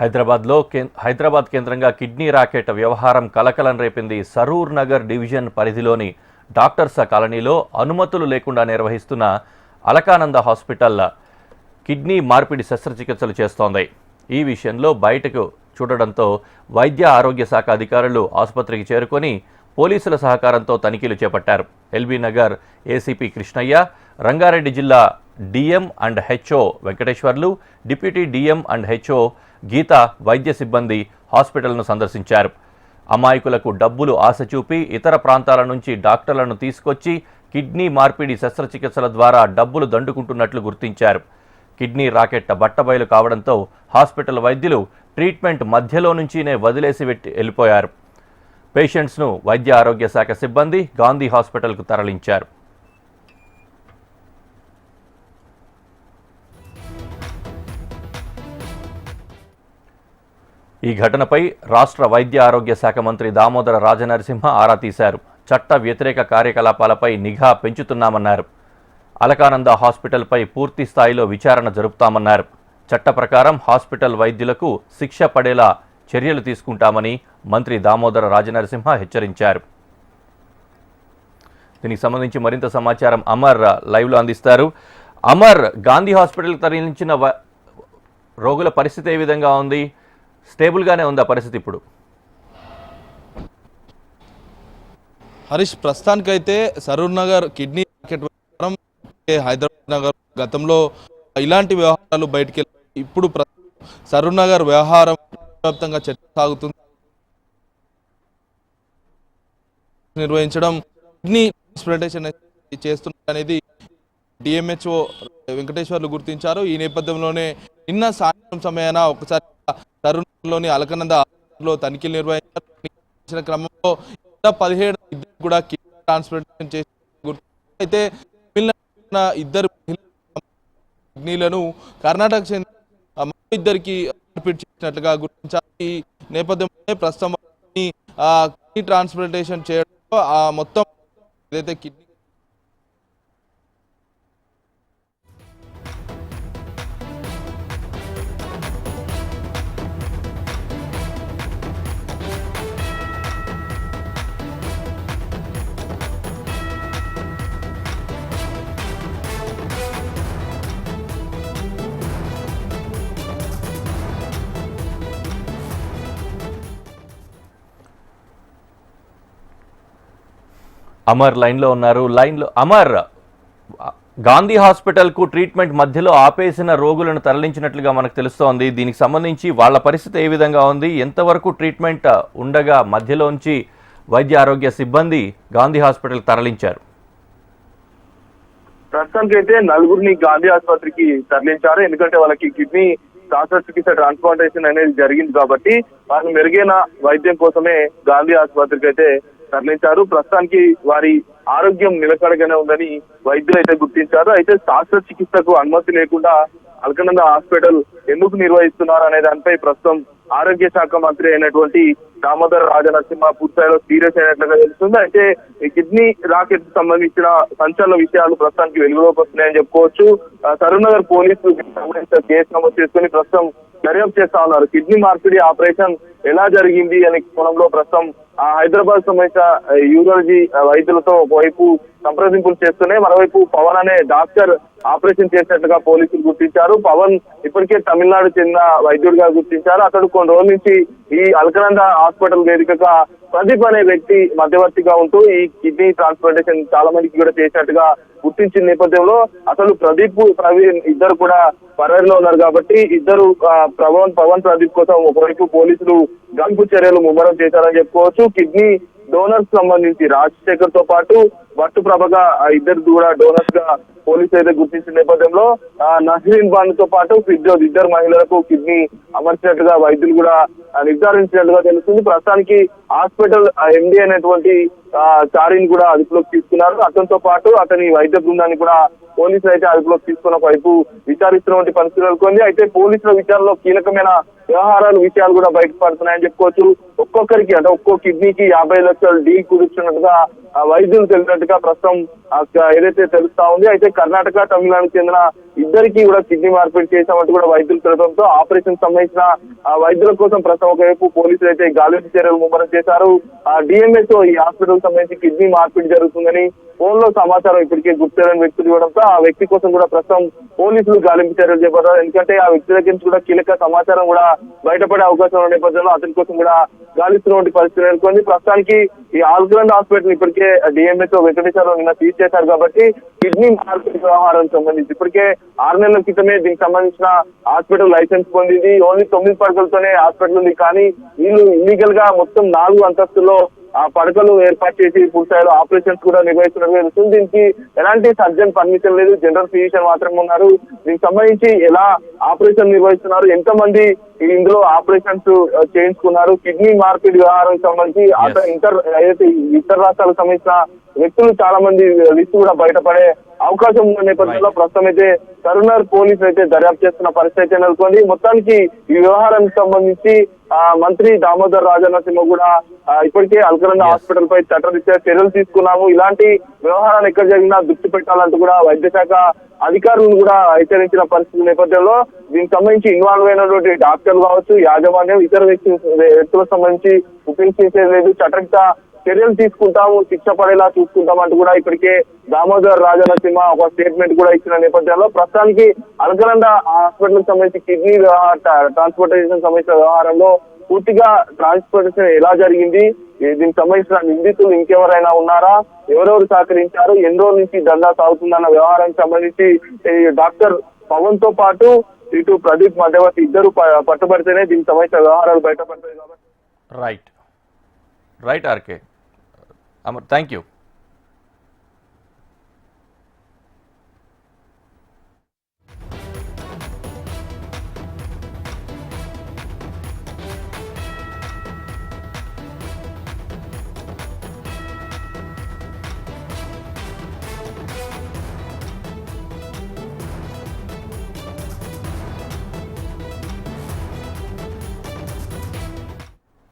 హైదరాబాద్ కేంద్రంగా kidney racket వ్యవహారం కలకలం రేపింది. సరూర్ నగర్ డివిజన్ పరిధిలోని డాక్టర్స్ కాలనీలో అనుమతులు లేకుండా నిర్వహిస్తున్న అలకానంద హాస్పిటల్ కిడ్నీ మార్పిడి శస్త్రచికిత్సలు చేస్తోంది. ఈ విషయంలో బయటకు చూడడంతో వైద్య ఆరోగ్య శాఖ అధికారులు ఆసుపత్రికి చేరుకొని పోలీసుల సహకారంతో తనిఖీలు చేపట్టారు. ఎల్బీ నగర్ ఏసీపీ కృష్ణయ్య, రంగారెడ్డి జిల్లా DM and HO Venkateswarlu, deputy DM and HO Geetha వైద్య సిబ్బంది హాస్పిటల్ను సందర్శించారు. అమాయకులకు డబ్బులు ఆశ చూపి ఇతర ప్రాంతాల నుంచి డాక్టర్లను తీసుకొచ్చి కిడ్నీ మార్పిడి శస్త్రచికిత్సల ద్వారా డబ్బులు దండుకుంటున్నట్లు గుర్తించారు. కిడ్నీ రాకెట్ బట్టబయలు కావడంతో హాస్పిటల్ వైద్యులు ట్రీట్మెంట్ మధ్యలో నుంచినే వదిలేసి వెళ్ళిపోయారు. పేషెంట్స్ను వైద్య ఆరోగ్య శాఖ సిబ్బంది గాంధీ హాస్పిటల్కు తరలించారు. ఈ ఘటనపై రాష్ట్ర వైద్య ఆరోగ్య శాఖ మంత్రి దామోదర రాజనరసింహ ఆరా తీశారు. చట్ట వ్యతిరేక కార్యకలాపాలపై నిఘా పెంచుతున్నామన్నారు. అలకానంద హాస్పిటల్పై పూర్తి స్థాయిలో విచారణ జరుపుతామన్నారు. చట్ట ప్రకారం హాస్పిటల్ వైద్యులకు శిక్ష పడేలా చర్యలు తీసుకుంటామని మంత్రి దామోదర రాజనరసింహ హెచ్చరించారు. దీనికి సంబంధించి మరింత సమాచారం అమర్ లైవ్లో అందిస్తారు. అమర్, గాంధీ హాస్పిటల్కి తరలించిన రోగుల పరిస్థితి ఏ విధంగా ఉంది? స్టేబుల్గానే ఉందా పరిస్థితి ఇప్పుడు? హరీష్, ప్రస్తుతానికైతే సరూర్ నగర్ కిడ్నీ రాకెట్ వ్యవహారం, హైదరాబాద్ నగర్ గతంలో ఇలాంటి వ్యవహారాలు బయటికి ఇప్పుడు సరూర్ నగర్ వ్యవహారం వ్యాప్తంగా చర్చ సాగుతుంది. నిర్వహించడం కిడ్నీ ట్రాన్స్ప్లాంటేషన్ చేస్తున్నది డిఎంహెచ్ఓ వెంకటేశ్వర్లు గుర్తించారు. ఈ నేపథ్యంలోనే నిన్న సాయంత్రం సమయాన ఒకసారి సరూర్లోని అలకానందలో తనిఖీలు నిర్వహించిన క్రమంలో 17 కూడా కిడ్నీ ట్రాన్స్ప్లాంటేషన్ చేసి అయితే ఇద్దరు కిడ్నీలను కర్ణాటక చెందిన ఇద్దరికి మార్పిడి చేసినట్లుగా గుర్తించారు. ఈ నేపథ్యంలో ప్రస్తుతం కిడ్నీ ట్రాన్స్ప్లాంటేషన్ చేయడంలో మొత్తం ఏదైతే కిడ్నీ అమర్ లైన్లో ఉన్నారు. అమర్, గాంధీ హాస్పిటల్కు ట్రీట్మెంట్ మధ్యలో ఆపేసిన రోగులను తరలించినట్లుగా మనకు తెలుస్తోంది. దీనికి సంబంధించి వాళ్ళ పరిస్థితి ఏ విధంగా ఉంది? ఎంతవరకు ట్రీట్మెంట్ ఉండగా మధ్యలోంచి వైద్య ఆరోగ్య సిబ్బంది గాంధీ హాస్పిటల్ తరలించారు? ప్రస్తుతానికి అయితే నలుగురిని గాంధీ ఆసుపత్రికి తరలించారు. ఎందుకంటే వాళ్ళకి కిడ్నీ శస్త్రచికిత్స ట్రాన్స్ప్లాంటేషన్ అనేది జరిగింది కాబట్టి వాళ్ళు మెరుగైన వైద్యం కోసమే గాంధీ ఆసుపత్రికి అయితే తరలించారు. ప్రస్తుతానికి వారి ఆరోగ్యం నిలకడగానే ఉందని వైద్యులు అయితే గుర్తించారు. అయితే శస్త్రచికిత్సకు అనుమతి లేకుండా అలకానంద హాస్పిటల్ ఎందుకు నిర్వహిస్తున్నారు అనే దానిపై ప్రస్తుతం ఆరోగ్య శాఖ మంత్రి అయినటువంటి దామోదర రాజనరసింహ పూర్తిస్థాయిలో సీరియస్ అయినట్లుగా తెలుస్తుంది. అయితే ఈ కిడ్నీ రాకెట్ సంబంధించిన సంచలన విషయాలు ప్రస్తుతానికి వెలుగులోకి వస్తున్నాయని చెప్పుకోవచ్చు. సరూర్ నగర్ పోలీసులు కేసు నమోదు చేసుకుని ప్రస్తుతం దర్యాప్తు చేస్తా ఉన్నారు. కిడ్నీ మార్పిడి ఆపరేషన్ ఎలా జరిగింది అనే కోణంలో ప్రస్తుతం హైదరాబాద్ సంబంధించిన యూరాలజీ వైద్యులతో ఒకవైపు సంప్రదింపులు చేస్తున్నాయి. మరోవైపు పవన్ అనే డాక్టర్ ఆపరేషన్ చేసినట్టుగా పోలీసులు గుర్తించారు. పవన్ ఇప్పటికే తమిళనాడు చెందిన వైద్యుడిగా గుర్తించారు. అతడు కొన్ని రోజుల నుంచి ఈ అలకానంద హాస్పిటల్ వేదికగా ప్రదీప్ అనే వ్యక్తి మధ్యవర్తిగా ఉంటూ ఈ కిడ్నీ ట్రాన్స్ప్లాంటేషన్ చాలా మందికి కూడా చేసినట్టుగా గుర్తించిన నేపథ్యంలో అసలు ప్రదీప్, ప్రవీణ్ ఇద్దరు కూడా పరారీలో ఉన్నారు కాబట్టి ఇద్దరు పవన్ ప్రదీప్ కోసం ఒకవైపు పోలీసులు గంపు చర్యలు ముమ్మరం చేశారని చెప్పుకోవచ్చు. కిడ్నీ డోనర్స్ సంబంధించి రాజశేఖర్ తో పాటు భట్టు ప్రభగా ఇద్దరు కూడా డోనర్స్ గా పోలీసు అయితే గుర్తించిన నేపథ్యంలో నహ్రీన్ బాన్ తో పాటు ఫిర్జోద్ ఇద్దరు మహిళలకు కిడ్నీ అమర్చినట్టుగా వైద్యులు కూడా నిర్ధారించినట్టుగా తెలుస్తుంది. ప్రస్తుతానికి హాస్పిటల్ ఎండి అనేటువంటి చారిని కూడా అదుపులోకి తీసుకున్నారు. అతనితో పాటు అతని వైద్య బృందాన్ని కూడా పోలీసులు అయితే అదుపులోకి తీసుకున్న వైపు విచారిస్తున్నటువంటి పరిస్థితి నెలకొంది. అయితే పోలీసుల విచారణలో కీలకమైన వ్యవహారాలు విషయాలు కూడా బయటపడుతున్నాయని చెప్పుకోవచ్చు. ఒక్కొక్కరికి అంటే ఒక్కో కిడ్నీకి 50 లక్షలు డీ కుదుర్చున్నట్టుగా వైద్యులు తెలిసినట్టుగా ప్రస్తుతం ఏదైతే తెలుస్తా ఉంది. అయితే కర్ణాటక, తమిళనాడుకు చెందిన ఇద్దరికి కూడా కిడ్నీ మార్పిడి చేశామంటూ కూడా వైద్యులు తెలపడంతో ఆపరేషన్ సంబంధించిన వైద్యుల కోసం ప్రస్తుతం ఒకవైపు పోలీసులు అయితే గాలింపు చర్యలు ముమ్మరం చేశారు. డిఎంఎస్ ఈ హాస్పిటల్ సంబంధించి కిడ్నీ మార్పిడి జరుగుతుందని ఫోన్ లో సమాచారం ఇప్పటికే గుర్తెరని వ్యక్తులు ఇవ్వడంతో ఆ వ్యక్తి కోసం కూడా ప్రస్తుతం పోలీసులు గాలింపు చర్యలు చేపట్టారు. ఎందుకంటే ఆ వ్యక్తి దగ్గర నుంచి కూడా కీలక సమాచారం కూడా బయటపడే అవకాశం ఉన్న నేపథ్యంలో అతని కోసం కూడా గాలిస్తున్నటువంటి పరిస్థితి నెలకొంది. ప్రస్తుతానికి ఈ ఆల్గ్రాండ్ హాస్పిటల్ ఇప్పటికే డిఎంఎస్ వెంకటేశ్వరరావు నిన్న సీజ్ చేశారు కాబట్టి కిడ్నీ మార్పిడి వ్యవహారానికి సంబంధించి ఇప్పటికే 6 నెలల క్రితమే దీనికి సంబంధించిన హాస్పిటల్ లైసెన్స్ పొందింది. ఓన్లీ 9 పడకలతోనే హాస్పిటల్ ఉంది. కానీ వీళ్ళు ఇల్లీగల్ గా మొత్తం 4 అంతస్తుల్లో ఆ పడకలు ఏర్పాటు చేసి పూర్తిస్థాయిలో ఆపరేషన్స్ కూడా నిర్వహిస్తున్నట్టు తెలుస్తుంది. దీనికి ఎలాంటి సర్జన్ పర్మిషన్ లేదు, జనరల్ ఫిజిషియన్ మాత్రమే ఉన్నారు. దీనికి సంబంధించి ఎలా ఆపరేషన్ నిర్వహిస్తున్నారు, ఎంతమంది ఇందులో ఆపరేషన్స్ చేయించుకున్నారు, కిడ్నీ మార్పిడి వ్యవహారానికి సంబంధించి ఇతర రాష్ట్రాలకు సంబంధించిన వ్యక్తులు చాలా మంది లిస్టు కూడా బయటపడే అవకాశం ఉన్న నేపథ్యంలో ప్రస్తుతం అయితే కరీంనగర్ పోలీసులు అయితే దర్యాప్తు చేస్తున్న పరిస్థితి అయితే నెలకొంది. మొత్తానికి ఈ వ్యవహారానికి సంబంధించి మంత్రి దామోదర్ రాజనరసింహ కూడా ఇప్పటికే అల్కరంద హాస్పిటల్ పై చట్టరీత్యా చర్యలు తీసుకున్నాము, ఇలాంటి వ్యవహారాలు ఎక్కడ జరిగినా దృష్టి పెట్టాలంటూ కూడా వైద్య శాఖ అధికారులను కూడా హెచ్చరించిన పరిస్థితి నేపథ్యంలో దీనికి సంబంధించి ఇన్వాల్వ్ అయినటువంటి డాక్టర్లు కావచ్చు, యాజమాన్యం, ఇతర వ్యక్తులకు సంబంధించి ఉపయోగించేది లేదు, చట్టరీత్యా చర్యలు తీసుకుంటాము, శిక్ష పడేలా చూసుకుంటాం అంటూ కూడా ఇప్పటికే దామోదర్ రాజనరసింహ ఒక స్టేట్మెంట్ కూడా ఇచ్చిన నేపథ్యంలో ప్రస్తుతానికి అల్కనంద హాస్పిటల్ సంబంధించి కిడ్నీ ట్రాన్స్పోర్టేషన్ సంబంధించిన వ్యవహారంలో పూర్తిగా ట్రాన్స్పోర్టేషన్ ఎలా జరిగింది, దీనికి సంబంధించిన నిందితులు ఇంకెవరైనా ఉన్నారా, ఎవరెవరు సహకరించారు, ఎన్ని రోజుల నుంచి దందా సాగుతుందన్న వ్యవహారానికి సంబంధించి డాక్టర్ పవన్ తో పాటు ఇటు ప్రదీప్ మధ్యవర్తి ఇద్దరు పట్టుబడితేనే దీనికి సంబంధించిన వ్యవహారాలు బయటపడతాయి కాబట్టి right RK Amar, thank you.